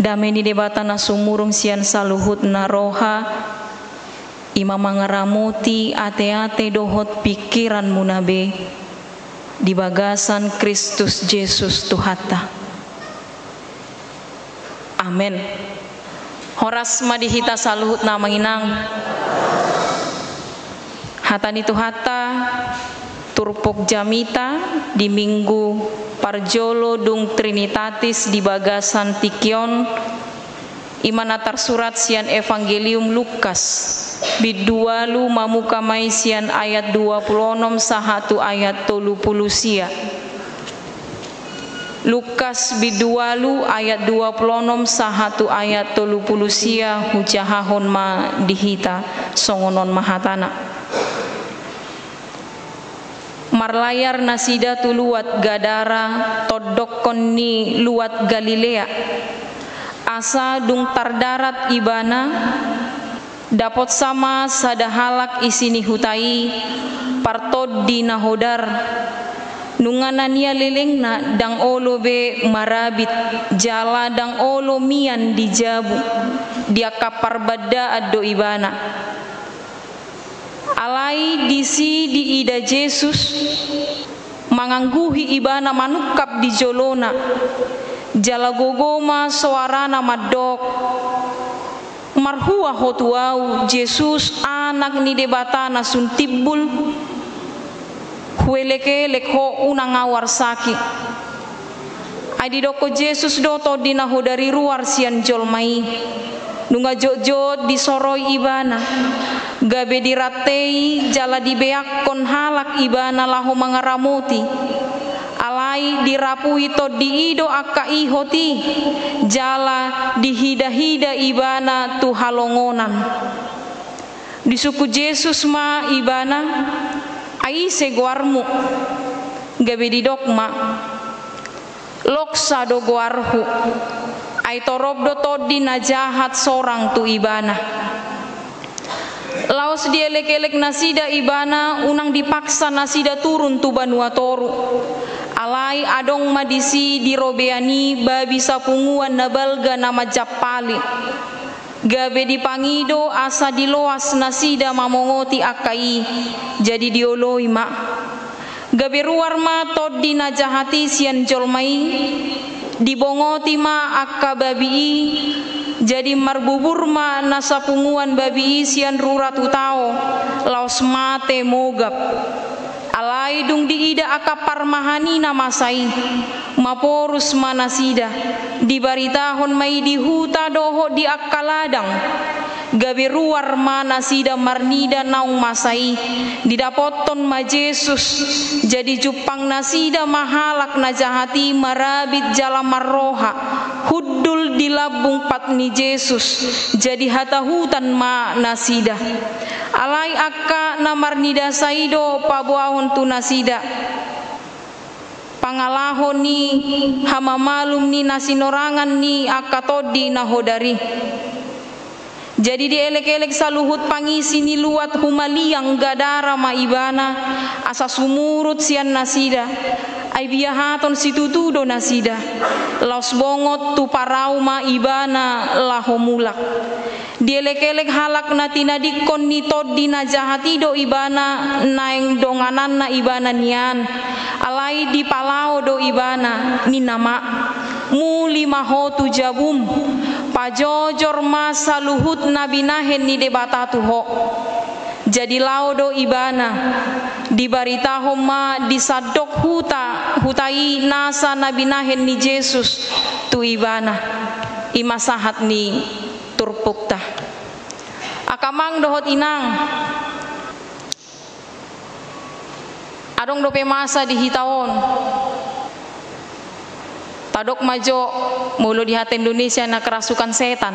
Dame ni debata na sumurung sian saluhut na roha, ima mangaramuti ate-ate dohot pikiran munabe di bagasan Kristus Yesus Tuhata. Amin. Horas madihita saluhut na manginang. Hatani Tuhata turpok jamita di minggu parjolo dung Trinitatis di bagasan Tikion imanatar surat sian Evangelium Lukas bidualu mamukamai sian ayat 26 sahatu ayat 30 sia. Lukas bidualu ayat 26 sahatu ayat 30 sia hujahahon ma dihita songonon mahatana. Marlayar nasida tu luat Gadara todokon ni luat Galilea asa dung tardarat ibana dapot sama sadahalak isini hutai partod di nahodar nunganania lelengna dang olo be marabit jala dang olo mian di jabu dia kapar bada ado ibana alai disi di ida Yesus mangangguhi ibana manukap di jolona jala gogoma suarana madok marhua hotuau Yesus anak ni debatana suntibul hueleke lekho unang awar saki adi doko Yesus doto dinaho dari ruar sian jolmai nunga jojot disoroi ibana gabe diratei jala dibeakon halak ibana lahu mangaramuti alai dirapui to diido akai hoti jala dihida-hida ibana tu halongonan di suku Yesus ma ibana ai seguarmu gabe didokma loksa do guarhu ai torobdo todi najahat sorang tu ibana laos dielek-elek nasida ibana unang dipaksa nasida turun tu banua toru alai adong madisi dirobeani babi sapunguan nabalga nama japali gabe dipangido asa diloas nasida mamongoti akai jadi dioloi mak gabe ruar ma todi najahati sian jolmai dibongoti ma akka babi jadi marbubur ma nasapunguan babi sian rurat utao laos mate mogap alai dung diida akapar mahani namasai maporus manasida dibaritahon mai di huta doho di akaladang gabe ruar mana sida marnida naung masai didapoton ma Yesus jadi jupang nasida mahalak najahati marabit jala marroha huddul di labung patni Yesus jadi hata hutan ma nasida alai akka namarnida saido pabuahon tu nasida pangalahon ni hamamalum ni nasinorangan ni akatodi nahodari jadi dielek-elek saluhut pangisi ni luat humaliang Gadara ma ibana asa sumurut sian nasida ai biahaton situtudo nasida laos bongot tu parau ma ibana lahomulak dielek-elek halak natina dikon ni todi najahati do ibana naeng donganan na ibana nian alai di palao do ibana ni nama muli mahotu jabum pajojor masa luhut nabinahen ni debata tuho jadi laudo ibana dibaritaho ma disadok hutai nasa nabinahen ni Yesus tu ibana imasahat ni turpukta akamang dohot inang adong dope masa di hitaon tadok majo mulu di hati Indonesia na kerasukan setan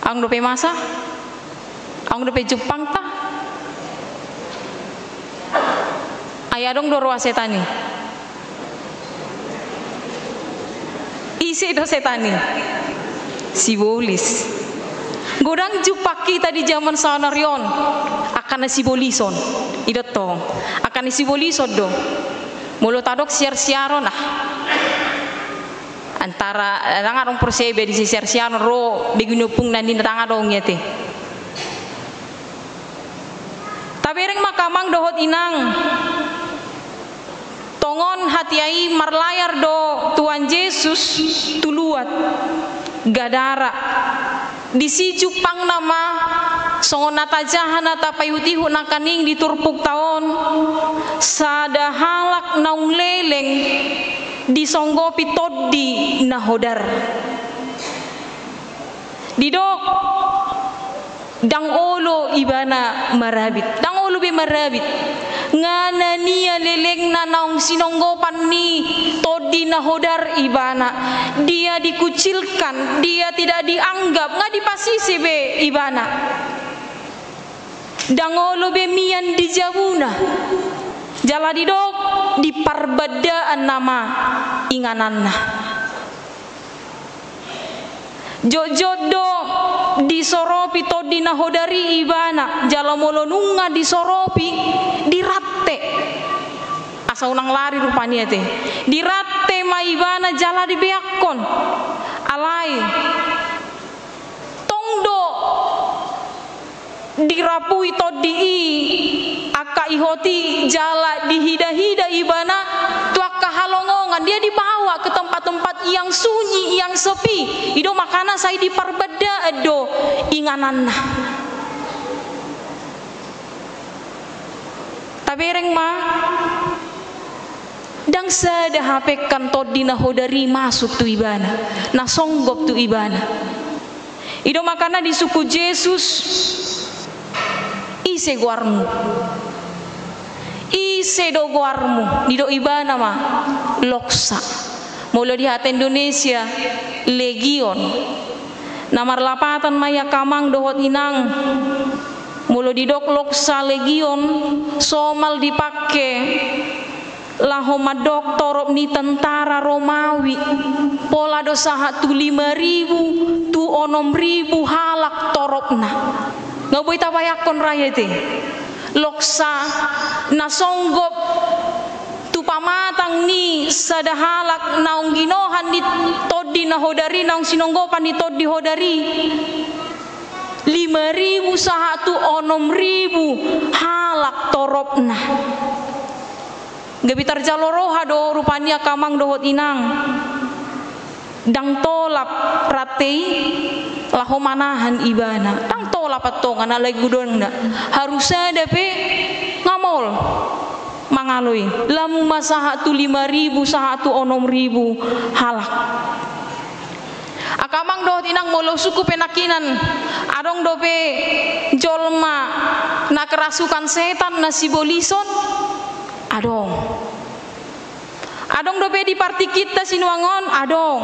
ang dope masa ang dope Jepang ta ayadong do ruas setani isi do setani sibolis godang jupak kita di zaman sanarion akan sibolison idot to akan sibolison do mulut adok siar-siaron antara tangadong persebe di sisersiano ro beginupung nandi tangadong yete. Tabereng makamang dohot inang tongon hatiai marlayar do Tuhan Yesus tuluat gadara disiju pang nama songon natajahan nata payutihu nakaning diturpuk taon sada halak naung leleng disonggopi toddi nahodar didok dang olo ibana marabit dang olo be marabit ngana nia leleng na naung sinonggopan ni toddi nahodar ibana dia dikucilkan, dia tidak dianggap, nggak dipasisi be ibana dangolo be mian di jabuna jala didok di parbadaan nama ingananna jojodo disoropi toddi nahodari ibana jala molonunga disoropi diratte asa unang lari rupanya teh diratte ma ibana jala dibeakon alai tongdo dirapui toddi aka ihoti jala dihida-hida ibana tuaka halongongan dia dibawa ke tempat-tempat yang sunyi yang sepi ido makana saya diparbeda do ingananna tabereng ma dang sada hapekan toddi nahodari masuk tu ibana na songgop tu ibana ido makana di suku Yesus ise guarmu ise do guarmu dido ibana ma loksa mula di hati Indonesia legion namar lapatan maya kamang dohot inang mula didok loksa legion somal dipake lahoma doktor ni tentara Romawi pola dosa tu 5.000 tu 6.000 halak torokna nggak boleh tabayakon raya itu loksa nasonggop tu pamatang ni sadahalak naung ginohan di toddi nahodari naung sinonggopan di toddi hodari 5.000 sahatu 6.000 halak toropna gak bitar jaloroha do rupanya kamang dohot inang dang tolap ratei laho manahan ibana dang tolap patongan alai gudon na harus ada pe ngamol mangalui lamu masahatu 5.000 sahatu 6.000 halak akamang dohot inang molo suku penakinan adong dope jolma na kerasukan setan na sibolison adong dope di parti kita sinuangon adong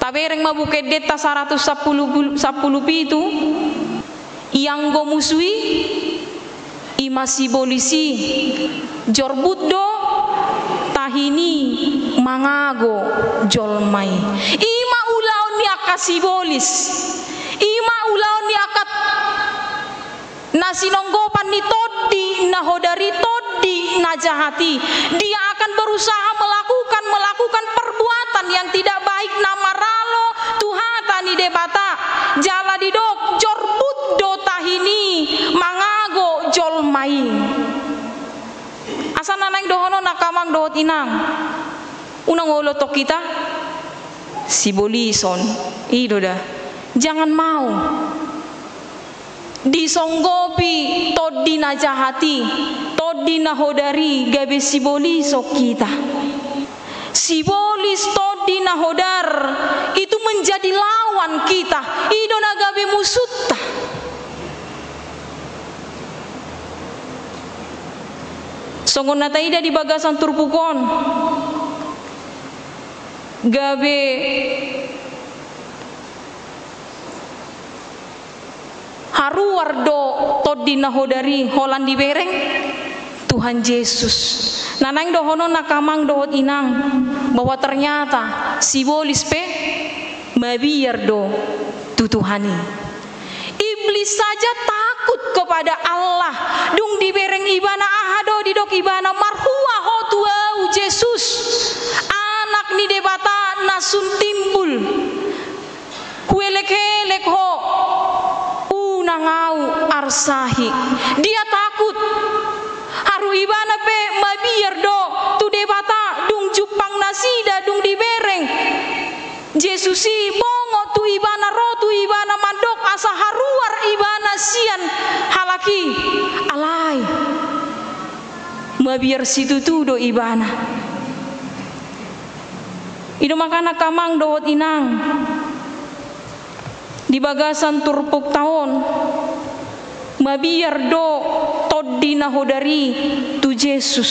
tabereng mabuke deta 110 pitu yang go musui ima sibolisi jorbuddo tahini mangago jolmai ima ulaon ni akasibolis ima ulaon ni akat nasinonggopan ni toddi nahodari toddi najahati dia akan berusaha melakukan perbuatan yang tidak baik namaralo tuhata ni debata jala didok jorbuddo tahini mangago jolmai asana naing dohono nakamang dohot inang unang olo tok kita sibolison ido dah jangan mau disonggopi toddi najahati toddi nahodari gabe siboliso kita sibolis toddi nahodar itu menjadi lawan kita ido nagabe musutta songon nataida di bagasan turpukon gabe haruardo toddi nahodari holan di bereng Tuhan Yesus nanang dohono nakamang dohot inang bahwa ternyata sibolis pe mabiar do tutuhani iblis saja takut kepada Allah dung di bereng ibana ahado didok ibana marhua hotuau Yesus anak ni debata nasun timbul kuelek-elek ho unangau arsahi. Dia takut haru ibana pe mabiar do tu debata dung jupang nasida dung dibereng Jesusi bongo tu ibana ro tu ibana mandok asa haruar ibana sian halaki alai mabiar situ tu do ibana ido makana kamang dohot inang di bagasan turpuk tahun mabiar do toddi nahodari tu Yesus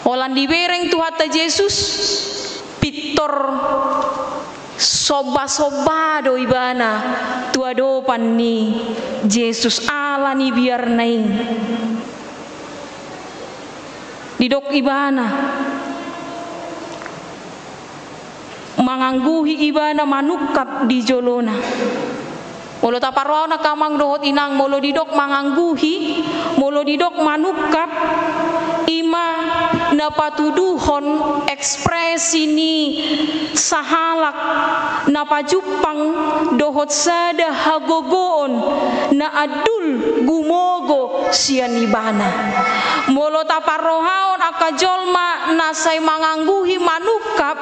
holan dibereng tu hatta Yesus pitor soba-soba do ibana tu adopan ni Yesus ala ni biar naing didok ibana mangangguhi ibana manukap di jolona molo taparwana kamang dohot inang molo didok mangangguhi molo didok manukap ima napatuduhon ekspresi ni sahalak napajupang dohot sada hagogoon na adul gumogo sian ibana molo taparohaon akajolma nasay mangangguhi manukap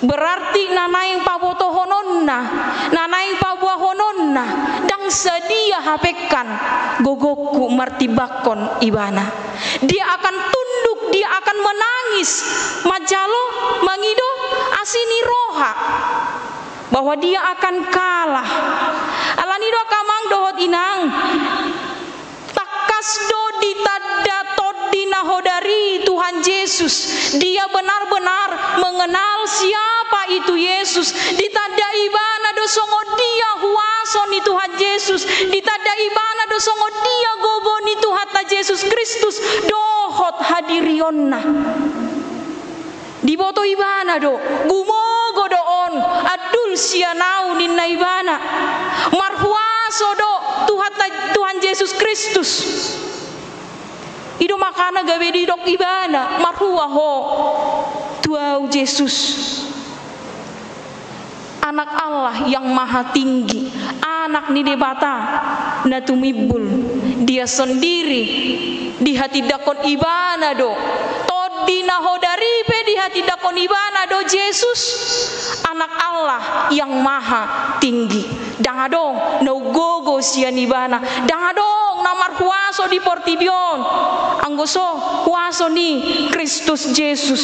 berarti nanaing pabotohononna nanaing pabuahononna dang sedia hapekan gogokku martibakon ibana dia akan tunduk dia akan menangis majalo mangido asini roha bahwa dia akan kalah alanido kamang dohot inang takasdo ditadda toddina hodari Tuhan Yesus dia benar-benar mengenal siapa itu Yesus ditada ibana dosongo dia huaso ni Tuhan Yesus ditada ibana dosongo dia gogo ni Tuhan Yesus Kristus dohot hadirionna diboto ibana do gumogo doon adul sianau ninna ibana marhuaso do Tuhan Yesus Kristus ido makana gawe didok ibana marhuaho tuau Yesus anak Allah yang maha tinggi anak ni debata natumibul dia sendiri di hati dakon ibana do todi nahodari pe di hati dakon ibana do Yesus anak Allah yang maha tinggi dangadong no gogo sian ibana dangadong namar kuaso di portibion anggoso kuaso ni Kristus Yesus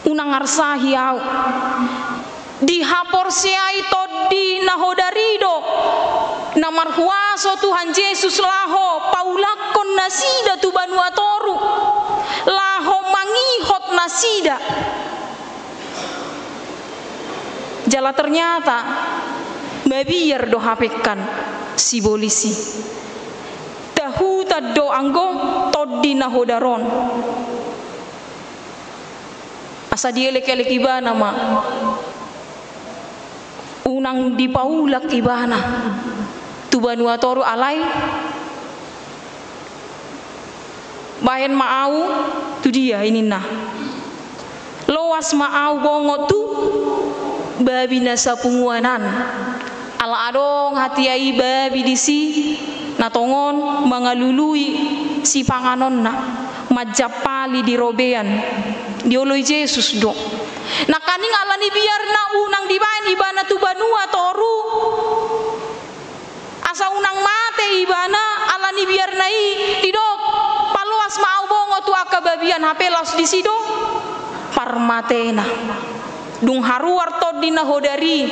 unang arsahi au dihapor siai todi nahodarido namar huaso Tuhan Yesus laho paulakon nasida tu banuatoru laho mangihot nasida jala ternyata mabiar do hapekan si polisi tahu tado anggo todi nahodaron asa dielek-elek ibana ma unang dipaulak ibana tu banuatoru alai bahen maau tu dia ini nah loas maau bongo tu babi nasa punguanan ala adong hati ai babi disi natongon mangalului si panganon na majapali di robean dioloi Yesus do nakaning alani biar na unang dibain ibana tu banua toru asa unang mate ibana alani biar nai didok paluas mau bongo tu akababian hape laos di sido parmatena dung haruar todina hodari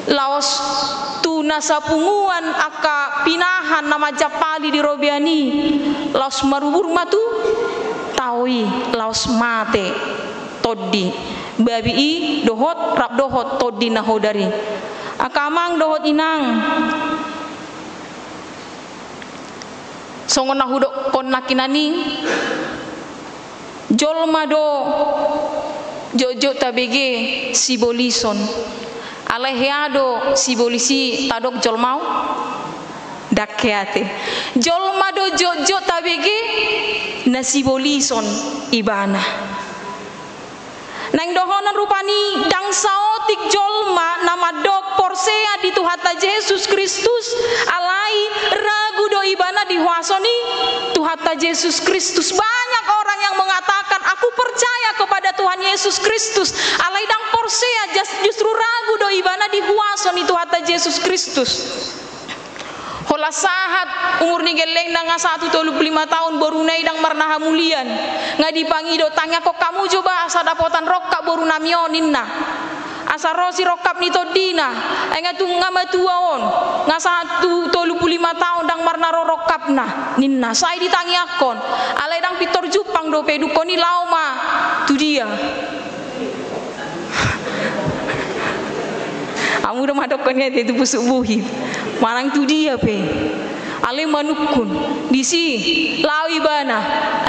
laos tu nasapunguan aka pinahan nama japali di robiani laos marubur matu taui laos mate toddi babi i dohot rap dohot toddi nahodari akamang dohot inang songon nahudok kon nakinani jolma do jojo tabege sibolison aleheado sibolisi tadok jolmau dakeate jolma do jojo tabege nasibolison ibana. Nang dohonan rupani dang saotik jolma nama dok porsea di Tuhata Yesus Kristus alai ragu do ibana dihuasoni Tuhata Yesus Kristus. Banyak orang yang mengatakan aku percaya kepada Tuhan Yesus Kristus alai dang porsea justru ragu do ibana dihuasoni Tuhata Yesus Kristus. Hola sahat umur ni geleng nang 125 tahun baru nai dang marna hamulian ngadi pangido tanya kok kamu coba asa dapotan rokap baru namionin na asa rosi rokap ni todina enga tu ngama tuaon nga 125 tahun dang marna rokap na ninna sai ditangi akon alai dang pitor jupang do pedu koni lauma tu dia amu do madokon ngete tu busuk buhi marang tu dia pe ale manukun disi lawi bana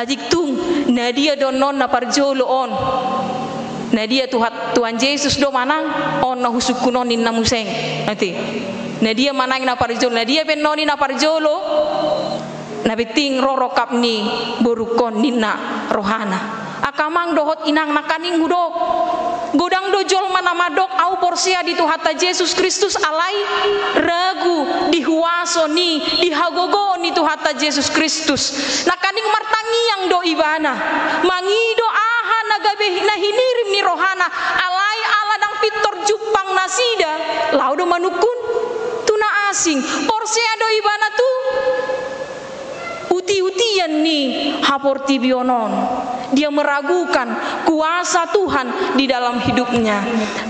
ajik tung nadia donon na parjolo on nadia Tuhan Yesus do manang on na husukunon na museng nanti nadia manang na parjolo nadia ben noni na parjolo na beting rorokap ni borukon ninna rohana akamang dohot inang nakaning hudok godang dojol mana madok au porsia di Tuhata Yesus Kristus alai ragu dihuaso ni dihagogo ni Tuhata Yesus Kristus nakaning martangi yang do ibana mangido aha nagabe nahinirim ni rohana alai aladang pitor jupang nasida laudo manukun tuna asing porsia do ibana tu uti-utian ni haporti bionon dia meragukan kuasa Tuhan di dalam hidupnya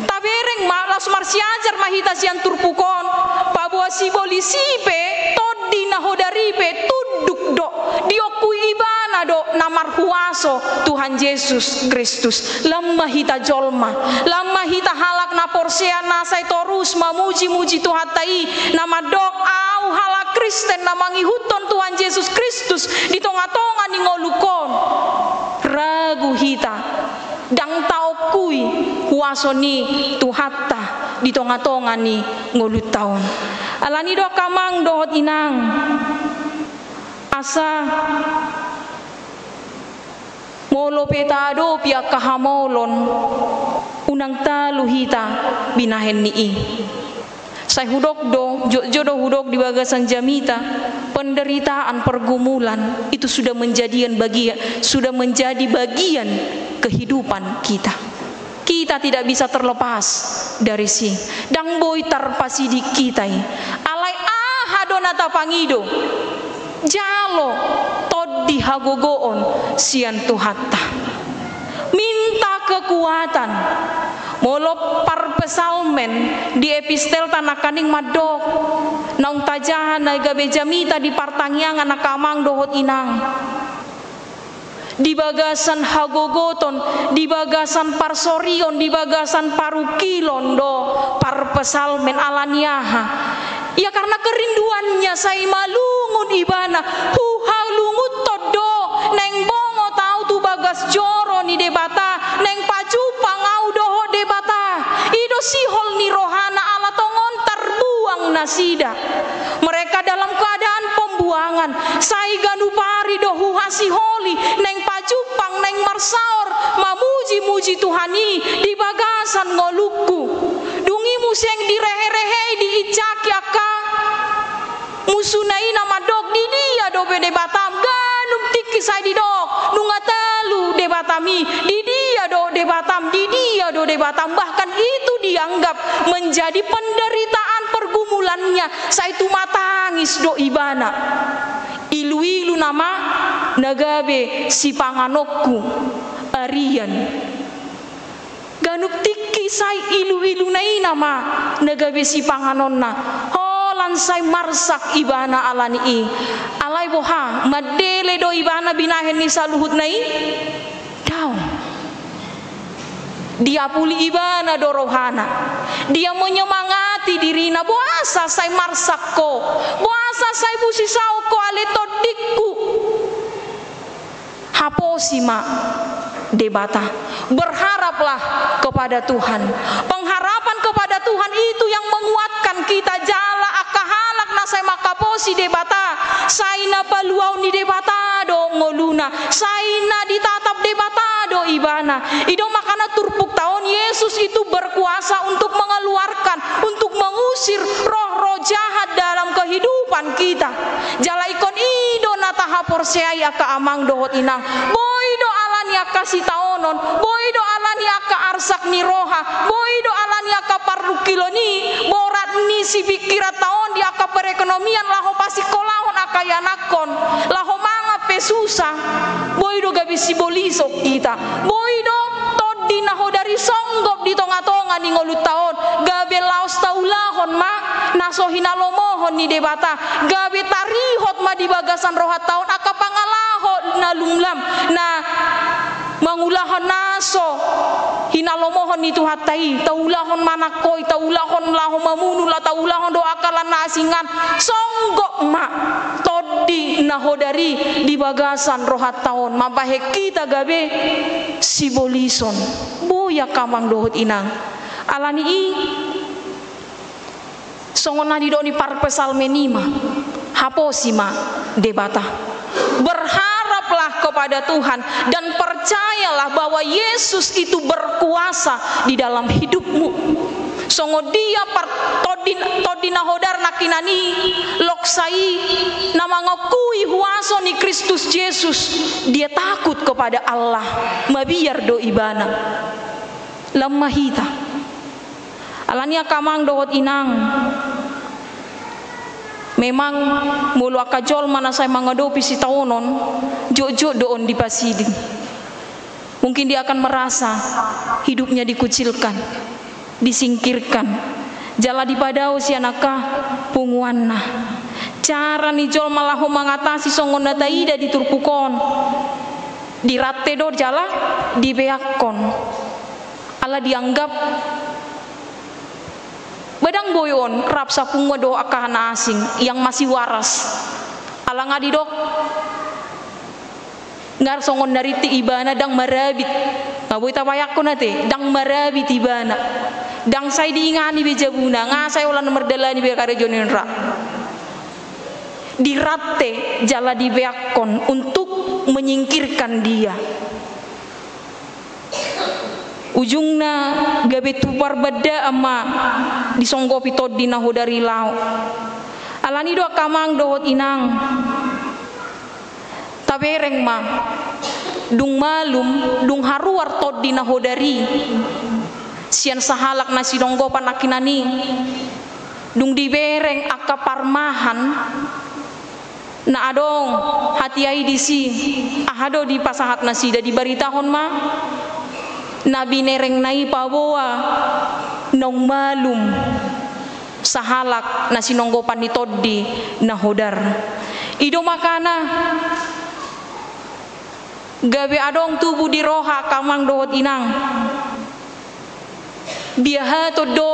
tabereng malas marsiajar mahita sian turpukon pabua sibolisipe todi nahodaripe tuduk do diokui ibana do namar huaso Tuhan Yesus Kristus lemah hita jolma lemah hita halak na porsea nasai torus mamuji-muji Tuhatai nama dok au halak Kristen namangi huton Tuhan Yesus Kristus di tonga-tonga ni ngolukon ragu hita dang tau kui huasoni Tuhata di tonga-tonga ni ngolut taon alani do kamang dohot inang asa molo petado pia kahamolon unang talu hita binahen ni sai hudok do jodoh hudok di bagasan jamita penderitaan pergumulan itu sudah menjadi bagian kehidupan kita tidak bisa terlepas dari sing dang boy tarpasi di kita alai hadonata pangido jalo tod dihagogoon sian Tuhata minta kekuatan molo parpesalmen di epistel tanakaning madok naung tajahan na gabe jamita di partangyangan nakamang dohot inang di bagasan hagogoton di bagasan parsorion di bagasan parukilon do parpesalmen alaniaha ya karena kerinduannya saya malungun ibana halungut todo neng bongo tau tu bagas joro ni debata neng pacupa ngau doho debata ido sihol ni rohana ala tongon terbuang nasida mereka dalam keadaan pembuangan sai ganupari dohu hasiholi neng pacupang neng marsaor mamuji-muji Tuhani di bagasan ngoluku dungi museng direhe-rehe diicaki aka musunai nama dok di dia do bede batam ganum tiki sai di dok nunga telu de batami di dia do de batam bahkan itu dianggap menjadi penderitaan pergumulannya saitu matangis do ibana ilu-ilu nama nagabe si panganokku arian ganup tiki sai ilu-ilu nai nama nagabe si panganonna holan sai marsak ibana alani i alai boha madele do ibana binahen ni saluhut nai daun dia puli ibana do rohana dia menyemangati dirina boasa sai marsakko boasa sai busisauko ale todikku haposima debata berharaplah kepada Tuhan pengharapan kepada Tuhan itu yang menguatkan kita jala akahalak na saya makaposi debata, saya na paluau ni debata do ngoluna, saya na ditatap debata do ibana. Ido makana turpuk tahun Yesus itu berkuasa untuk mengeluarkan, untuk mengusir roh-roh jahat dalam kehidupan kita. Jala ikon ido nataha porseai aka amang dohot inang. Boido alani aka sitaonon, boido alani aka arsak ni roha, boido alani aka parlu kilo ni, borat ni si pikirat taon di aka perekonomian laho pasti kolahon aka yanakon, laho manga pesusah, boido gabi si bolisok kita, boido todi naho dari songgop di tonga-tonga ni ngolut taon, gabe laos taulahon ma, naso hinalomohon ni debata, gabe tarihot ma di bagasan rohat taon, aka pangalahon na lumlam, na mangulahon naso hinalomohon ni tuhatai, taulahon manakoi, taulahon laho mamunu la taulahon do akalan nasingan, songgok ma todi naho dari di bagasan rohat taon, mabahe kita gabe si bolison, boya kamang dohot inang, alani i songon na di do ni parpesal menima, haposima debata, berharaplah kepada Tuhan dan percayalah bahwa Yesus itu berkuasa di dalam hidupmu. Songo dia todina hodar nakinani loksai nama ngakui huaso ni Kristus Yesus, dia takut kepada Allah, mabiar do ibana lemah hita alania kamang dohot inang. Memang mulu akajol mana saya mengadopi si taonon jojo doon di pasiding. Mungkin dia akan merasa hidupnya dikucilkan, disingkirkan. Jala di padao si anaka punguanna. Cara ni jol malahu mengatasi songon nataida di turpukon. Di rate do jala di beakon. Ala dianggap badang boyon rap sapungwa do akahana asing yang masih waras. Ala ngadi dok ngar songon nariti ibana dang marabit ngaboy tawayak ko nate dang marabit ibana dang say diingani bejabuna nga say ulan merdalani be kare jonin ra dirate jala dibeakon untuk menyingkirkan dia. Ujungna gabe tupar beda ama disonggopi todi naho dari lau. Alani do kamang dohot inang. Tabereng ma dung malum dung haruar todi naho dari. Sian sahalak nasi donggopan akinani. Dung dibereng aka parmahan. Na adong hati ai disi ahado di pasahat nasi da dibaritahon ma. Nabi nereng nai paboa nong malum sahalak nasi nonggopan ni todi nahodar ido makana gabe adong tubuh di roha kamang dohot inang biaha todo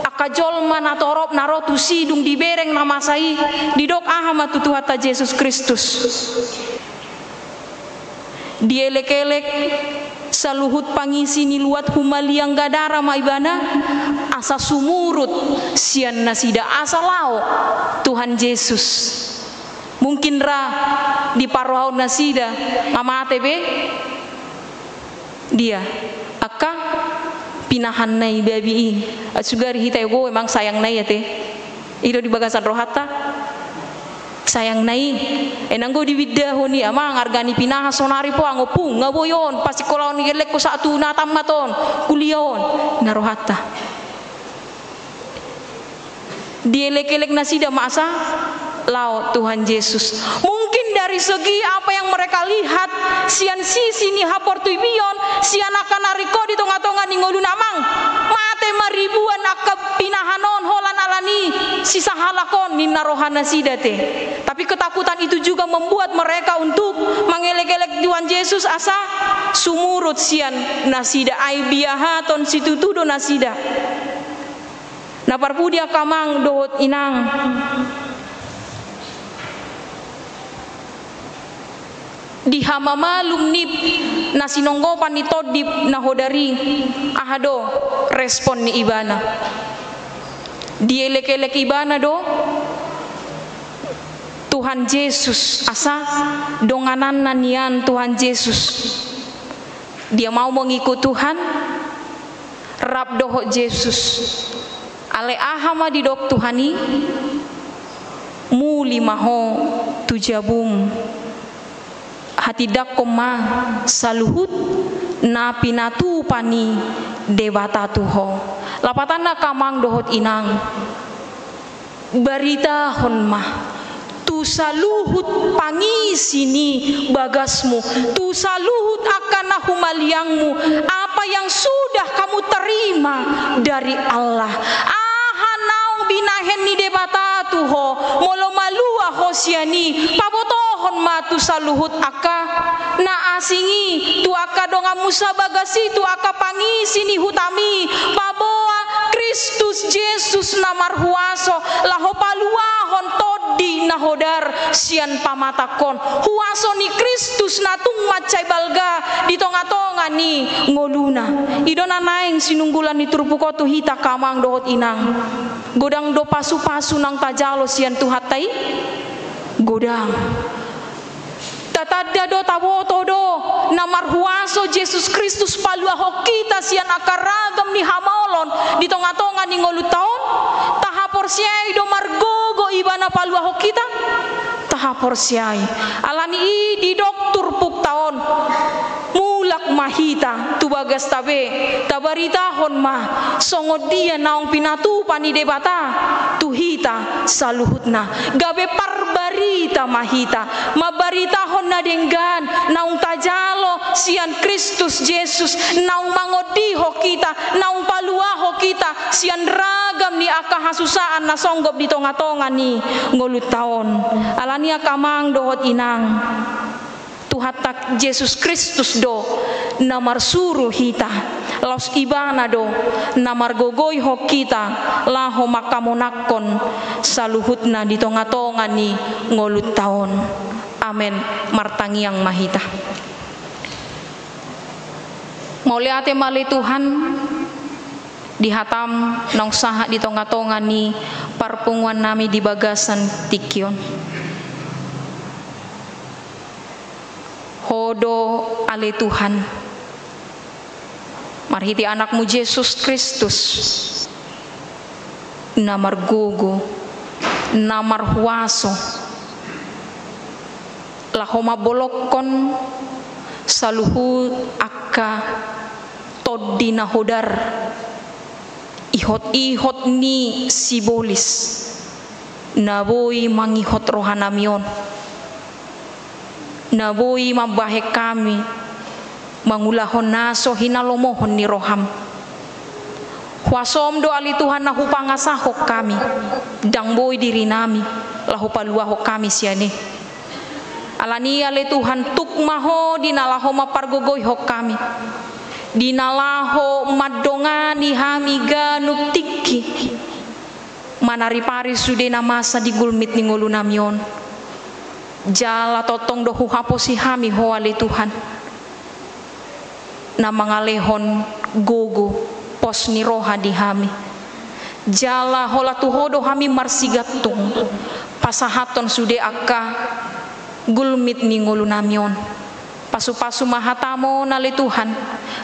akajol mana torop narotu sidung dibereng namasai didok ahama tutuhata Yesus Kristus dielek-elek saluhut pangisi ni luat humaliang gadara maibana asa sumurut sian nasida asa lao Tuhan Yesus mungkin ra di parohau nasida amate be dia aka pinahan nai babi sugari hitai go emang sayang nai ya teh ido di bagasan rohata sayang nai enanggo di widahoni amang argani pinaha sonari po angopung ngaboyon pasti kolon gelek ko satu natam maton kulion narohata dielek-elek nasida masa lao Tuhan Yesus mungkin dari segi apa yang mereka lihat sian sisi ni haportuibion sian akan nariko di tonga-tonga ni ngolun amang mate maribuan akab pinahanon holan alani sisa halakon ni narohana sidate tapi ketakutan itu juga membuat mereka untuk mengelek-elek Tuhan Yesus asa sumurut sian nasida ai biahaton situtudo nasida na parpudia kamang dohot inang di hama malum nip nasi nonggopan ni todip nahodari ahado respon ni ibana dielek-elek ibana do Tuhan Yesus asa donganan nian Tuhan Yesus. Dia mau mengikut Tuhan, rap doho Yesus. Ale ahama di dok Tuhani, muli maho tujabum. Hati dakoma saluhut na pinatu pani debata tuho. Lapatana kamang dohot inang. Barita honma. Tu saluhut pangisini bagasmu, tu saluhut akan humaliangmu, apa yang sudah kamu terima dari Allah. Naung binahen ni debata tuho, molo malua hosiani, pabotohon matu saluhut aka, na asingi tu aka donga musa bagasi tu aka pangisini hutami, paboa Kristus Yesus namar huaso, laho paluahon todi nahodar sian pamatakon, huaso ni Kristus natung macai balga di tonga-tonga ni ngoluna. Idona naeng sinunggulan ni turpukotu hita kamang dohot inang. Godang do pasu-pasu nang tajalo sian tuhatai godang. Tatada do tawoto do namar huaso Yesus Kristus paluaho kita sian akaragam ni hamolon di tonga-tonga ni ngolu taon tahapor siai do margogo ibana paluaho kita tahapor siai alani i di doktur puk taon mulak mahita tu bagas tabe tabarita hon ma songo dia naung pinatu pani debata tu hita saluhutna gabe parbarita mahita mabarita hon na denggan naung tajalo sian Kristus Yesus naung mangodiho kita naung paluaho kita sian ragam ni aka hasusaan na songgop di tonga-tonga ni ngolut taon alani akamang dohot inang Tuhatak Yesus Kristus do namar suruh hita laus ibana do namar gogoy ho kita laho makamonakon saluhutna di tonga-tonga ni ngolut taon. Amen. Martangiang mahita. Mauliate mali Tuhan dihatam nong saha di tonga-tonga ni parpunguan nami di bagasan tikyon. Hodo ale Tuhan marhiti anakmu Yesus Kristus namar gogo namar huaso lahoma bolokon saluhut akka toddi na hodar ihot-ihot ni sibolis naboy mangihot rohanamion naboy mabahe kami mangulahon naso hinalomohon ni roham huasom do ali Tuhan na hupangasahok kami dangboy diri nami lahu paluahok kami siane alani ali Tuhan tukmaho dinalaho mapargogoy hok kami dinalaho madongani hami ganuk tikki manaripari sude na masa di gulmit ni ngulu namion jala totong do huhaposi hami ho ali Tuhan na mangalehon gogo pos ni roha di hami jala hola tuhodo hami marsigatung pasahaton sude akka gulmit ni ngulu namion pasu-pasu mahatamo nali Tuhan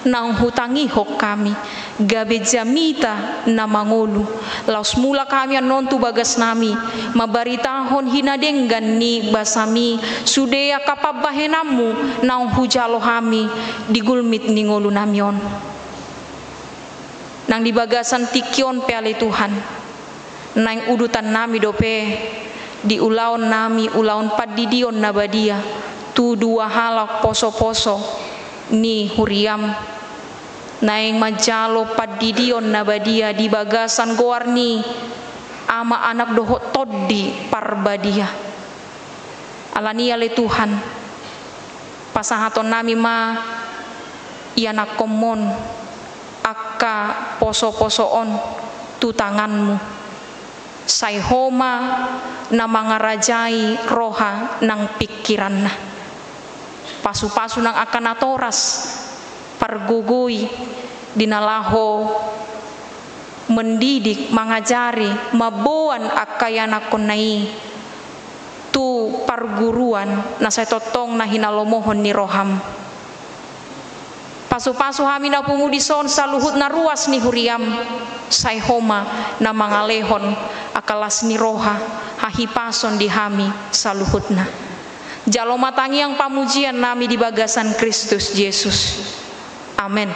nang hutangi hok kami gabe jamita na mangulu laus mula kami anon tu bagas nami mabaritahon hinadenggan ni basami sudea kapabahenamu nang hujalo hami di gulmit ni ngulu namion nang di bagasan tikyon pe ali Tuhan nang udutan nami dope di ulaon nami ulaon padidion nabadia tu dua halak poso-poso ni huriam naing majalo padidion nabadia di bagasan goarni ama anak doho toddi parbadia alani ale Tuhan pasahaton nami ma ianak komon akka poso-posoon tu tanganmu saihoma na mangarajai roha nang pikiran na pasu-pasu nang akan atoras parguguy dinalaho mendidik mangajari mabuan akayanak konai tu parguruan na saya totong na hinalomohon ni roham. Pasu-pasu hami na pungu di son saluhut na ruas ni huriam, say homa na mangalehon akalas ni roha hahipason di hami saluhut na. Jalo matangi yang pamujian nami di bagasan Kristus Yesus. Amin.